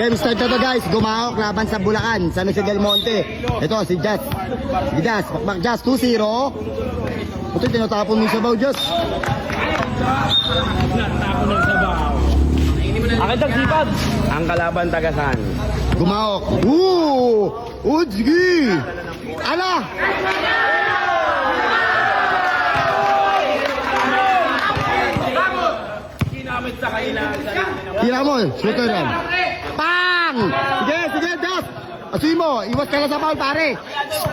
Game start na to guys. Gumahok laban sa Bulacan, San Jose del Monte. Ito si Jazz. Si Jazz, Pakpak Jazz 2-0. Ito tinatapon mo sa sabaw, Jazz. Akin tagsipad. Ang kalaban tagasan. Gumahok. Sige. Ala! Kira mo, shooter yan. Pang! Sige, Jazz! Asuhin mo, iwas ka lang sa foul, pare.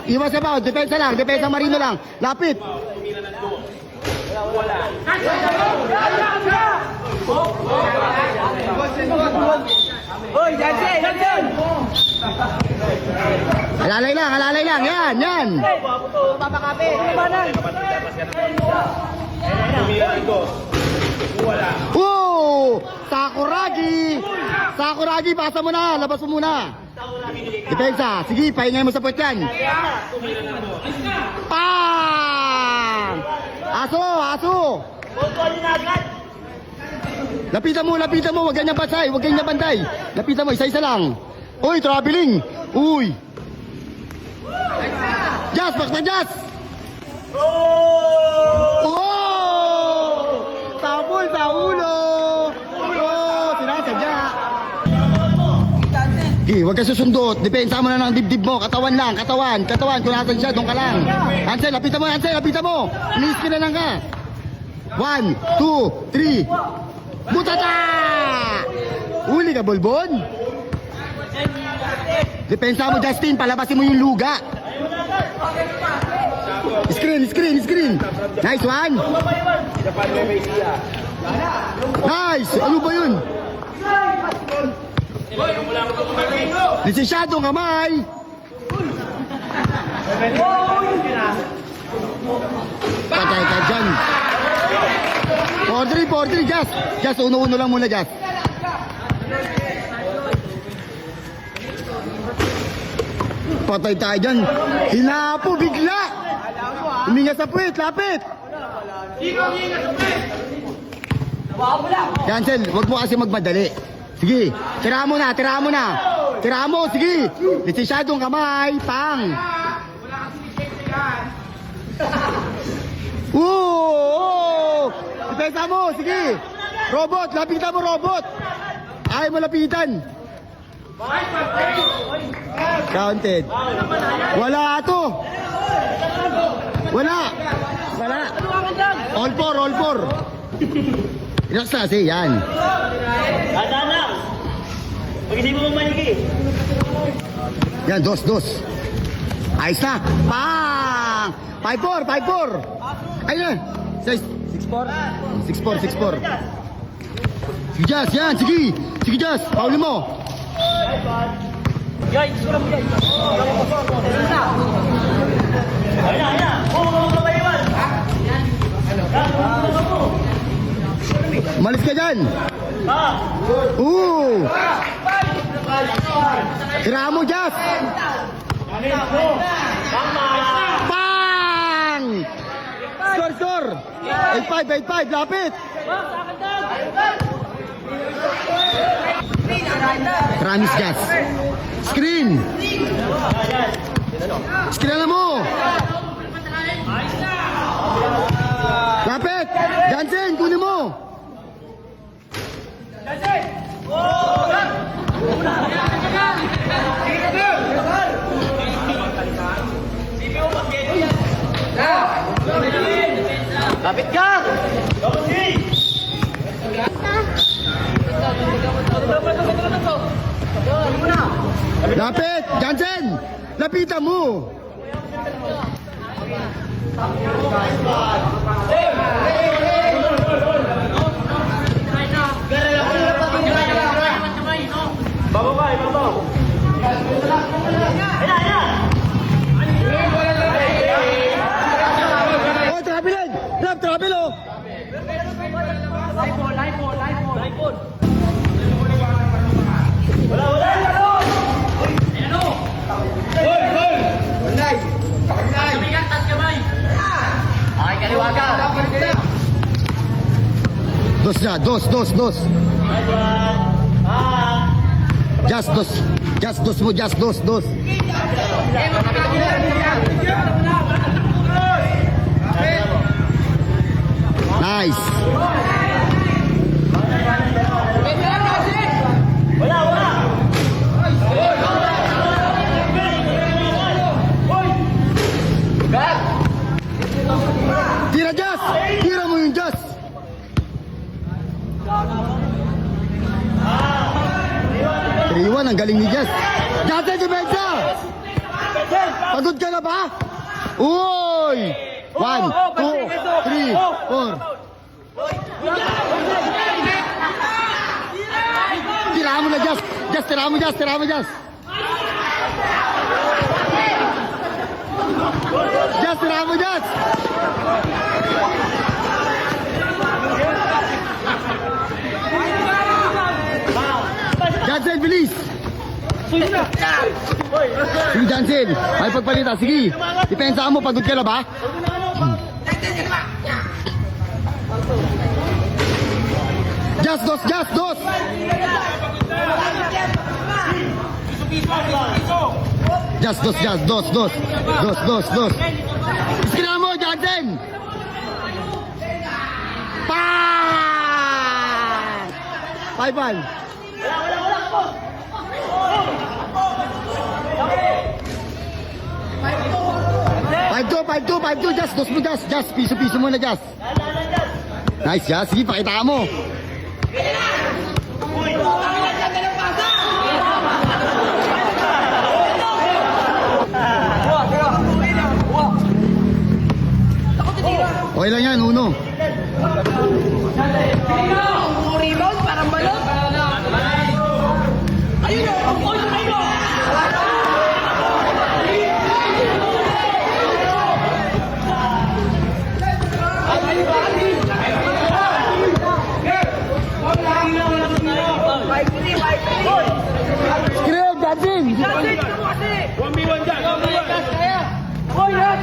Iwas sa foul, depensa lang, depensa marino lang. Lapit. Hoy, Jansen! Alalay lang, yan. Papakape. Sakuragi, pasa mo na, labas mo muna. Depensa, sige, pahingay mo sa puwet yan. Pang! Aso! Lapitan mo, wag ganyan bantay. Lapitan mo, isa-isa lang. Uy, traveling. Uy. Jazz, bakit na Jazz? Tabol sa ulo. Sinasadya. Okay, wag ka susundot. Depensa mo na ng dibdib mo. Katawan lang, katawan. Kung nasan siya, doon ka lang. Hansel, lapitan mo. Miss ka na lang ka. 1, 2, 3. Butata! Uli ka, Bolbon. Depensa mo, Justin. Palabasin mo yung luga. Screen. Nice one. Nice. Ano ba yun? Lisensyadong kamay. Patay ka dyan. 4-3, Jazz. Jazz, uno-uno lang muna, Jazz. Patay tayo dyan. Hinapo bigla. Huminga sa puwet, lapit. Cancel, wag mo kasi magmadali. Sige, tira mo na. Tira mo, sige. Lisensyadong kamay, pang. Depensa mo, sige. Robot, lapitan mo, robot. Ayaw mo lapitan. Counted. Wala to. Wala. All four. Relax na kasi, yan. Adana. Pag-isip mo maligi. Yan, dos. Ayos na. Pang! 5-4. Ayun na. 6-4. Sige, Jazz, yan. Sige, Jazz. Pauli mo. Guys, suram mo yan. Malis ka dyan. Tira mo, Jazz. Bang! Score. 8-5, lapit. Promise, Jazz. Screen na mo. Lapit. Jansen, kunin mo. Lapit ka! Lapit, Jansen. Lapitan mo. Babaw. Oh, travel, oh. Live ball. Dos. Just dos. Just dos mo, just dos, dos. Nice. Wala, wala. Tira, Just. Tira mo yung Just. Iwan, ang galing ni Just. Just ang depensa. Pagod ka na ba? Uy! 1, 2, 3, 4. Tira mo na, Just. Just, tira mo, Just. Tira mo, Just. Just, tira mo, Just. Jansen, bilis! Sige, Jansen. Ay, pagpalita. Sige. Ipensa mo, pagod ka na ba? Just dos, just dos! Just dos, just dos, dos. Dos, dos, dos. Iskina mo, Jansen! Pa! 5-1. 5-2, Just, dos mo, Just, piso-piso muna, Just. Nice, Just, sige, pakita mo. Okay lang yan, uno. Rebound, parang balot. Ayun o, ang goal na kayo. Skrill, Jansen! 1v1 dyan. 1v1. Hoy, yan!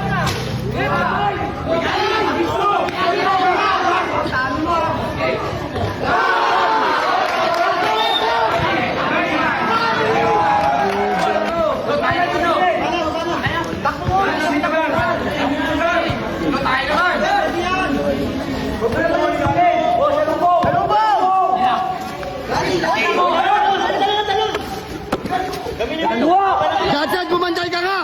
Jansen, bumantay ka nga!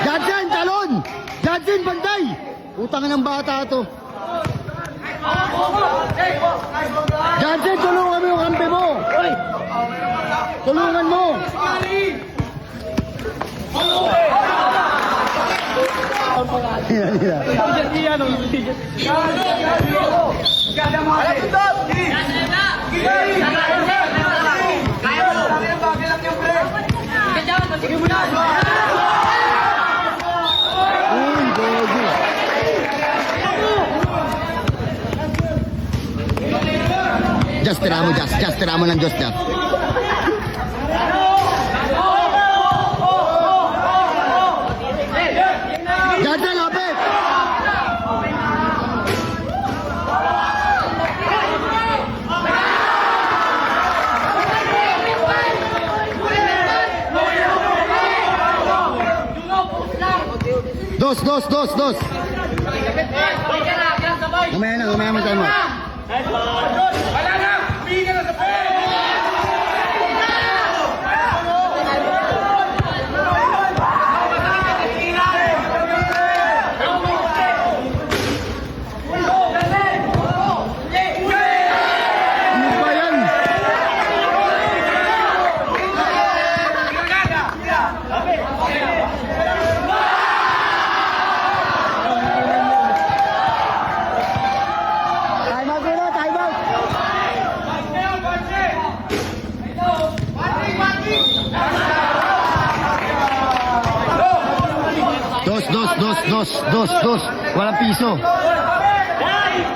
Jansen, talon! Jansen, bantay! Utang ng bata to. Jansen, tulungan mo yung kampe mo! Tulungan mo! Yan, yan. Uy, bogo. Just tira mo, just tira mo ng Diyos, Just. Jansen, lapit! Dos. Umaya mo tayo mo. Ano ba yan? Time out. dos. Walang piso.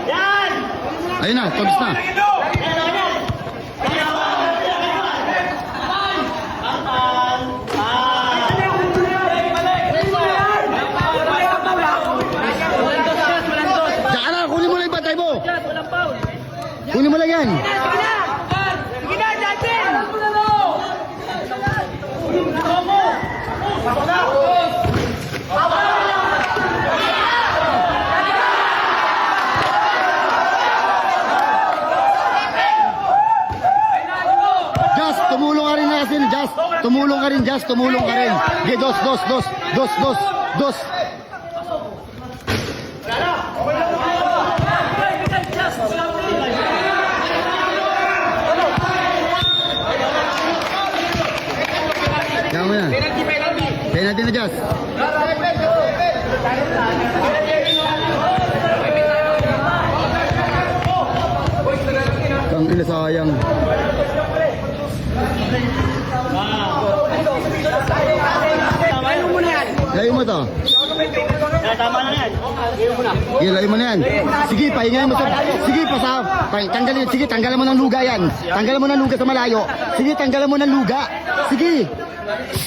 Yan! Ayun na, togs na. Tsaka na, kunin mo lang yung bantay mo. Kunin mo lang yan. Sige na! Sige na, Justin! Just, tumulong ka rin na kasi. Just, tumulong ka rin. Just, tumulong ka rin. Okay, dos. Kaya mo na. Penalty na, Just. Ang ina sayang. Ano mo na yan? Layo mo to. Tama na yan. Sige, layo mo na yan. Sige, pahingayin mo sa... Sige, tanggalin. Sige, tanggalan mo ng luga yan. Tanggalan mo ng luga sa malayo. Sige, tanggalan mo ng luga. Sige.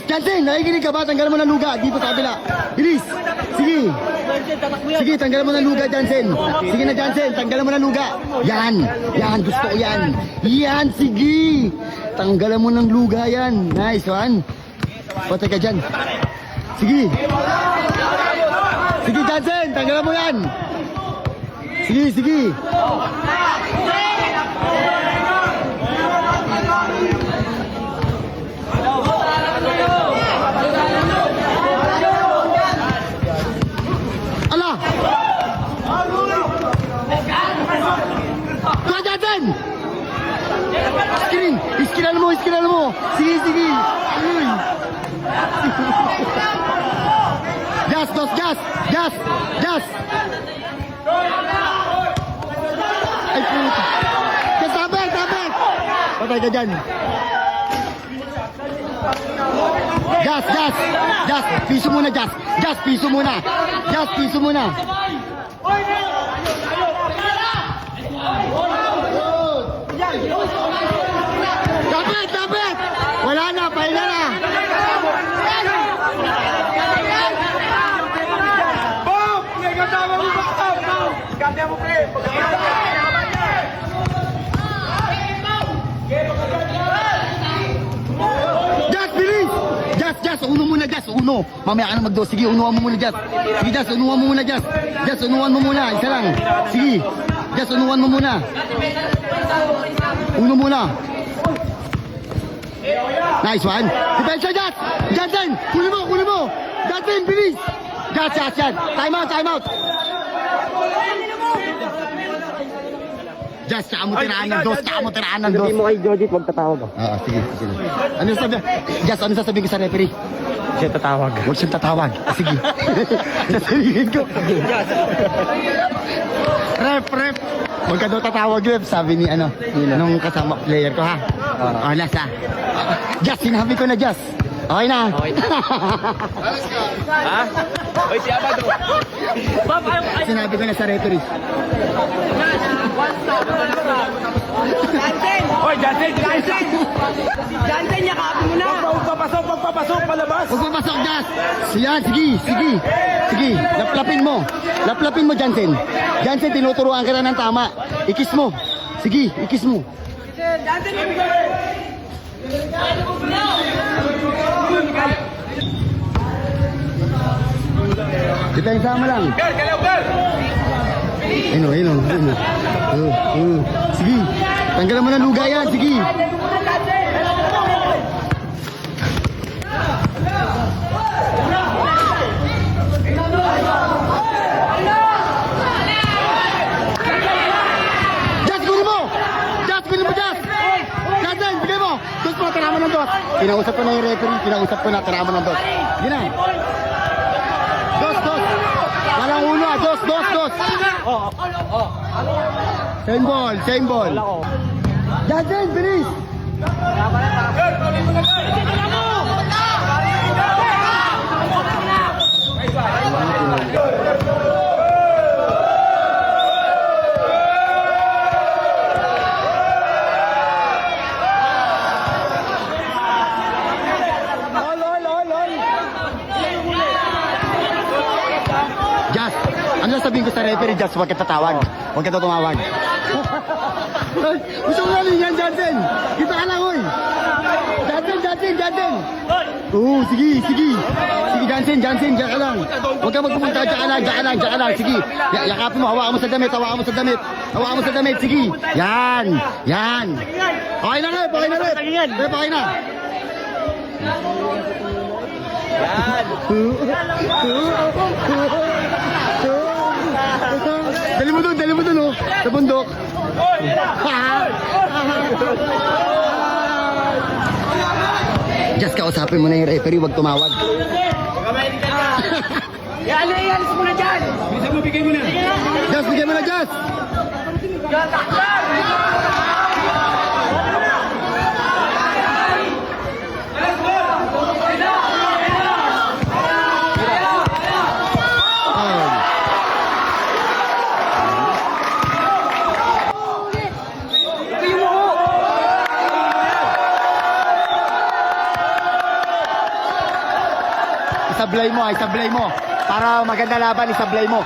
Jansen, nakikinig ka ba? Tanggalan mo ng luga. Dito sa kabila. Bilis. Sige. Sige, tanggalan mo ng luga, Jansen. Sige na, Jansen. Tanggalan mo ng luga. Yan. Yan. Gusto ko yan. Yan. Sige. Tanggalan mo ng luga yan. Nice one. Patay ka dyan. Sige. Sige, Jansen. Tanggalan mo yan. Sige. Ala! Kuha, Jansen! Iskinan mo! Sige! Uy! Jas! Ay, puta! Jas, tabek! Patay ka dyan! Jas! Piso muna, Jas! Jas, piso muna! Tapet! Wala na, pahinga na! Jas, bilis! Jas, uno muna, Jas, uno. Mamaya ka na magdo. Sige, unuhan mo muna, Jas. Sige, Jas, unuhan mo muna, Jas. Jas, unuhan mo muna, isa lang. Sige. Jas, unuhan mo muna. Uno muna. Nice one. Depensa, Jas. Jansen, kunin mo. Jansen, bilis. Jas. Time out. Jas, tsaka mo tiraan ng dos. Hindi mo kay Jodit, huwag tatawag. Oo, sige. Ano sasabihin? Jas, ano sasabihin ko sa referee? Siya tatawag. Huwag siyang tatawag. Sige. Sasabihin ko. Ref. Huwag ka daw tatawag, ref. Sabi ni nung kasama player ko, ha? Last, ha? Jas, sinabi ko na, Jas. Okay na. Ha? Oy, siya ba doon? Sinabi ko na sa referee. Jansen! Oy, Justin! Jansen, yakapin mo na! Pagpapasok, palabas! Huwag papasok, Jas. Sige. Laplapin mo, Jansen. Jansen, tinuturuan ka na ng tama. Ikis mo. Sige, ikis mo. Jansen, Depensa mo lang. Girl! Ayun. Sige. Tanggalan mo ng luga yan. Sige. Jas, kunin mo, Jas. Jansen, bigay mo. Dos po, tiraman ng dos. Kinausap ko na yung referee. Tiraman ng dos. Sige na. Dos. Walang ulo, dos. Same ball. Jansen, bilis. sasabihin ko sa referee, just huwag ka tatawag. Huwag ka tumawag. Gusto mo namin yan, Jansen. Kita ka lang, oy. Jansen. Oo, sige. Sige, Jansen, diyan ka lang. Huwag ka magpupunta, diyan ka lang. Sige, yakapin mo, hawakan mo sa damit. Sige. Yan. Okay na, Rep. Okay na. Dali mo dun, oh. Sa bundok. Just kausapin mo na yung referee, wag tumawag. Ialis mo na dyan. Just, bigay mo na, Just. Isablay mo. Para maganda laban, isablay mo.